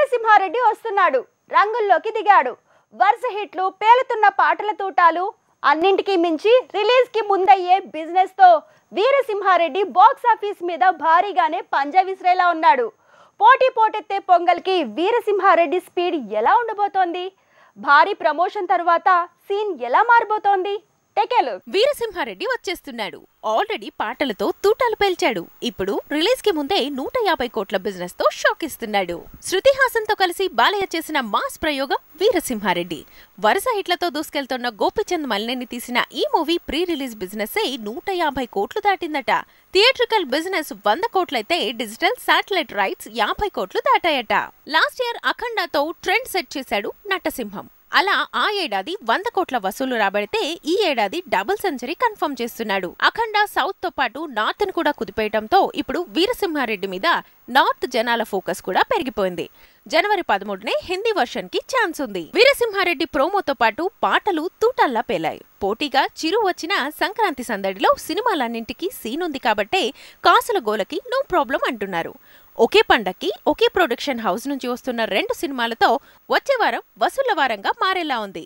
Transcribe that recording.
వీరసింహారెడ్డి వస్తున్నాడు, రంగుల్లోకి దిగాడు. వరుస హిట్లు, పేలుతున్న పాటల తూటాలు, అన్నింటికీ మించి రిలీజ్ కి ముందయ్యే బిజినెస్ తో వీరసింహారెడ్డి బాక్స్ ఆఫీస్ మీద భారీగానే పంజా విసిరేలా ఉన్నాడు. పోటెత్తే పొంగల్ కి వీరసింహారెడ్డి స్పీడ్ ఎలా ఉండబోతోంది? భారీ ప్రమోషన్ తర్వాత సీన్ ఎలా మారబోతోంది? వీరసింహారెడ్డి వచ్చేస్తున్నాడు. ఆల్రెడీ పాటలతో తూటాలు పేల్చాడు. ఇప్పుడు రిలీజ్ కి ముందే 150 కోట్ల బిజినెస్ తో షాక్ ఇస్తున్నాడు. శృతి హాసన్ తో కలిసి బాలయ్య చేసిన మాస్ ప్రయోగం వీరసింహారెడ్డి. వరుస హిట్లతో దూసుకెళ్తున్న గోపీచంద్ మలినేని తీసిన ఈ మూవీ ప్రీ రిలీజ్ బిజినెస్ 150 కోట్లు దాటిందట. థియేట్రికల్ బిజినెస్ 100 కోట్లయితే డిజిటల్ శాటిలైట్ రైట్స్ 50 కోట్లు దాటాయట. లాస్ట్ ఇయర్ అఖండాతో ట్రెండ్ సెట్ చేశాడు నటసింహం. అలా ఆ ఏడాది 100 కోట్ల వసూలు రాబడితే ఈ ఏడాది డబుల్ సెంచరీ కన్ఫర్మ్ చేస్తున్నాడు. అఖండ సౌత్ తో పాటు నార్త్ ను కూడా కుదిపేయటంతో ఇప్పుడు వీరసింహారెడ్డి మీద నార్త్ జనాల ఫోకస్ కూడా పెరిగిపోయింది. జనవరి 13నే హిందీ వర్షన్ కి ఛాన్స్ ఉంది. వీరసింహారెడ్డి ప్రోమోతో పాటు పాటలు తూటాల్లా పేలాయి. పోటీగా చిరు వచ్చిన సంక్రాంతి సందడిలో సినిమాలన్నింటికీ సీన్ ఉంది కాబట్టే కాసుల గోలకి నో ప్రాబ్లం అంటున్నారు. ఒకే పండక్కి ఒకే ప్రొడక్షన్ హౌస్ నుంచి వస్తున్న 2 సినిమాలతో వచ్చే వారం వసూళ్ల వారంగా మారేలా ఉంది.